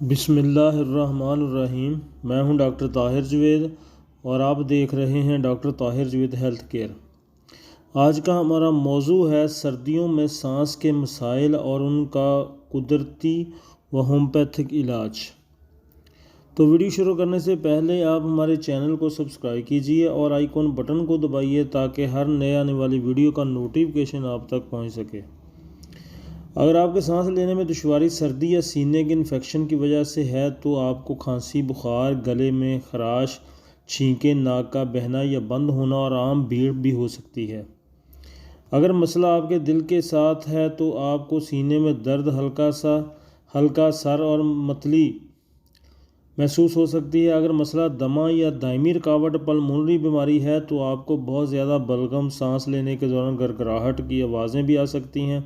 بسم اللہ الرحمن الرحیم۔ میں ہوں ڈاکٹر طاہر جوید اور آپ دیکھ رہے ہیں doctor Tahir Javed health care. آج کا ہمارا موضوع ہے سردیوں میں سانس کے مسائل اور ان کا قدرتی و ہومیوپیتھک علاج۔ تو ویڈیو شروع کرنے سے پہلے آپ ہمارے چینل کو سبسکرائب کیجئے اور آئیکن بٹن کو دبائیے تاکہ ہر نئے آنے والی ویڈیو کا نوٹیفیکیشن آپ تک پہنچ سکے۔ اگر آپ کے سانس لینے میں دشواری سردی یا سینے کے انفیکشن کی وجہ سے ہے تو آپ کو کھانسی، بخار، گلے میں خراش، چھینکیں، ناک کا بہنا یا بند ہونا اور عام بھیڑ بھی ہو سکتی ہے۔ اگر مسئلہ آپ کے دل کے ساتھ ہے تو آپ کو سینے میں درد، ہلکا سر اور متلی محسوس ہو سکتی ہے۔ اگر مسئلہ دمہ یا دائمی رکاوٹ پلمونری بیماری ہے تو آپ کو بہت زیادہ بلغم، سانس لینے کے دوران گڑگڑاہٹ کی آوازیں بھی آ سکتی ہیں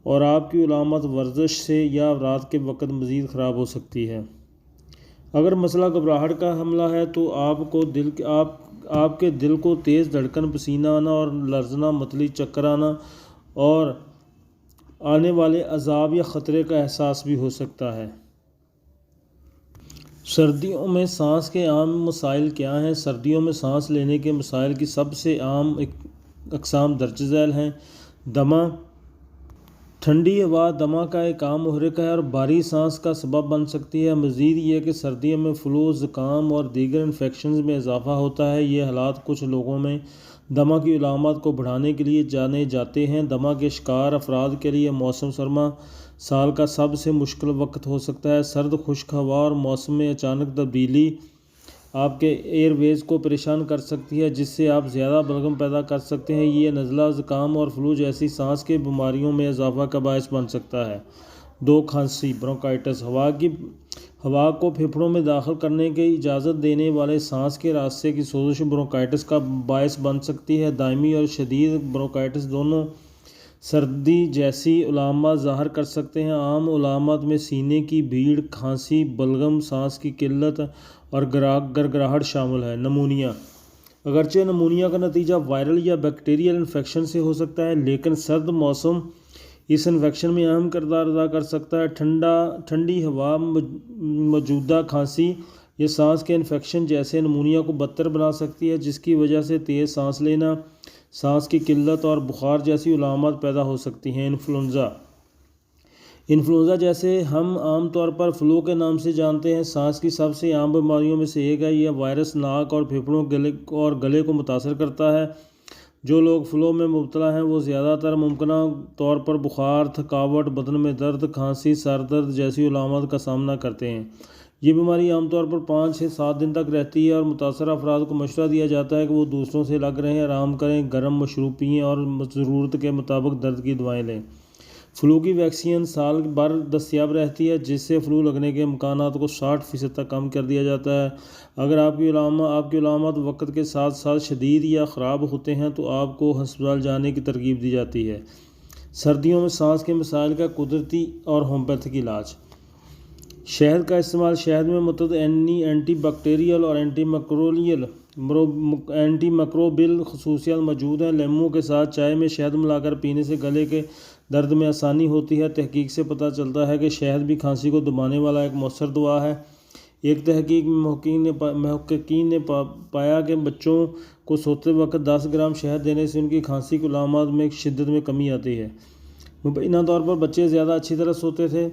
اور آپ کی علامت ورزش سے یا رات کے وقت مزید خراب ہو سکتی ہے۔ اگر مسئلہ گھبراہٹ کا حملہ ہے تو آپ کے دل کو تیز دھڑکن، پسینہ آنا اور لرزنا، متلی، چکر آنا اور آنے والے عذاب یا خطرے کا احساس بھی ہو سکتا ہے۔ سردیوں میں سانس کے عام مسائل کیا ہیں؟ سردیوں میں سانس لینے کے مسائل کی سب سے عام اقسام درج ذیل ہیں۔ دمہ۔ ٹھنڈی ہوا دمہ کا ایک عام محرک ہے اور بھاری سانس کا سبب بن سکتی ہے۔ مزید یہ کہ سردیوں میں فلو، زکام اور دیگر انفیکشنز میں اضافہ ہوتا ہے۔ یہ حالات کچھ لوگوں میں دمہ کی علامات کو بڑھانے کے لیے جانے جاتے ہیں۔ دمہ کے شکار افراد کے لیے موسم سرما سال کا سب سے مشکل وقت ہو سکتا ہے۔ سرد، خشک ہوا اور موسم میں اچانک تبدیلی آپ کے ایئر ویز کو پریشان کر سکتی ہے، جس سے آپ زیادہ بلغم پیدا کر سکتے ہیں۔ یہ نزلہ، زکام اور فلو جیسی سانس کی بیماریوں میں اضافہ کا باعث بن سکتا ہے۔ 2. کھانسی، برونکائٹس۔ ہوا کو پھیپھڑوں میں داخل کرنے کی اجازت دینے والے سانس کے راستے کی سوزش برونکائٹس کا باعث بن سکتی ہے۔ دائمی اور شدید برونکائٹس دونوں سردی جیسی علامات ظاہر کر سکتے ہیں۔ عام علامات میں سینے کی بھیڑ، کھانسی، بلغم، سانس کی قلت اور گڑگڑاہٹ شامل ہے۔ نمونیا۔ اگرچہ نمونیا کا نتیجہ وائرل یا بیکٹیریل انفیکشن سے ہو سکتا ہے، لیکن سرد موسم اس انفیکشن میں اہم کردار ادا کر سکتا ہے۔ ٹھنڈی ہوا، موجودہ کھانسی یا سانس کے انفیکشن جیسے نمونیا کو بدتر بنا سکتی ہے، جس کی وجہ سے تیز سانس لینا، سانس کی قلت اور بخار جیسی علامات پیدا ہو سکتی ہیں۔ انفلوئنزا جیسے ہم عام طور پر فلو کے نام سے جانتے ہیں، سانس کی سب سے عام بیماریوں میں سے ایک ہے۔ یہ وائرس ناک اور پھیپھڑوں اور گلے کو متاثر کرتا ہے۔ جو لوگ فلو میں مبتلا ہیں وہ زیادہ تر ممکنہ طور پر بخار، تھکاوٹ، بدن میں درد، کھانسی، سر درد جیسی علامات کا سامنا کرتے ہیں۔ یہ بیماری عام طور پر 5 سے 7 دن تک رہتی ہے اور متاثرہ افراد کو مشورہ دیا جاتا ہے کہ وہ دوسروں سے الگ رہیں، آرام کریں، گرم مشروب پئیں اور ضرورت کے مطابق درد کی دوائیں لیں۔ فلو کی ویکسین سال بھر دستیاب رہتی ہے، جس سے فلو لگنے کے امکانات کو 60% تک کم کر دیا جاتا ہے۔ اگر آپ کی علامات وقت کے ساتھ ساتھ شدید یا خراب ہوتے ہیں تو آپ کو ہسپتال جانے کی ترغیب دی جاتی ہے۔ سردیوں میں سانس کے مسائل کا قدرتی اور ہومیوپیتھک علاج۔ شہد کا استعمال۔ شہد میں متعدد اینٹی بیکٹیریل اور اینٹی مائکروبیل خصوصیات موجود ہیں۔ لیموں کے ساتھ چائے میں شہد ملا کر پینے سے گلے کے درد میں آسانی ہوتی ہے۔ تحقیق سے پتہ چلتا ہے کہ شہد بھی کھانسی کو دبانے والا ایک مؤثر دوا ہے۔ ایک تحقیق میں محققین نے پایا کہ بچوں کو سوتے وقت 10 گرام شہد دینے سے ان کی کھانسی کی علامات میں شدت میں کمی آتی ہے۔ مبینہ طور پر بچے زیادہ اچھی طرح سوتے تھے،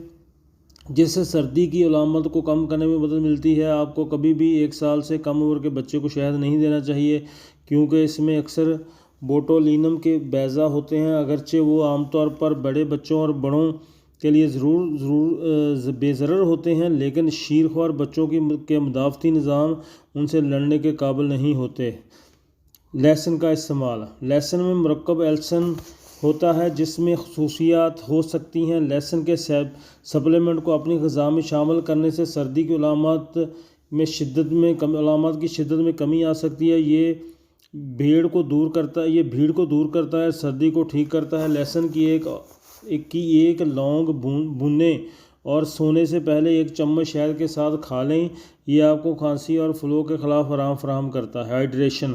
جس سے سردی کی علامات کو کم کرنے میں مدد ملتی ہے۔ آپ کو کبھی بھی 1 سال سے کم عمر کے بچے کو شہد نہیں دینا چاہیے، کیونکہ اس میں اکثر بوٹولینم کے بیضا ہوتے ہیں۔ اگرچہ وہ عام طور پر بڑے بچوں اور بڑوں کے لیے ضرور بے ضرر ہوتے ہیں، لیکن شیرخوار بچوں کے مدافعتی نظام ان سے لڑنے کے قابل نہیں ہوتے۔ لہسن کا استعمال۔ لہسن میں مرکب ایلسن ہوتا ہے جس میں خصوصیات ہو سکتی ہیں۔ لہسن کے سپلیمنٹ کو اپنی غذا میں شامل کرنے سے سردی کی علامات کی شدت میں کمی آ سکتی ہے۔ یہ بھیڑ کو دور کرتا ہے، سردی کو ٹھیک کرتا ہے۔ لہسن کی ایک لونگ بھونیں اور سونے سے پہلے 1 چمچ شہد کے ساتھ کھا لیں۔ یہ آپ کو کھانسی اور فلو کے خلاف آرام فراہم کرتا ہے۔ ہائیڈریشن۔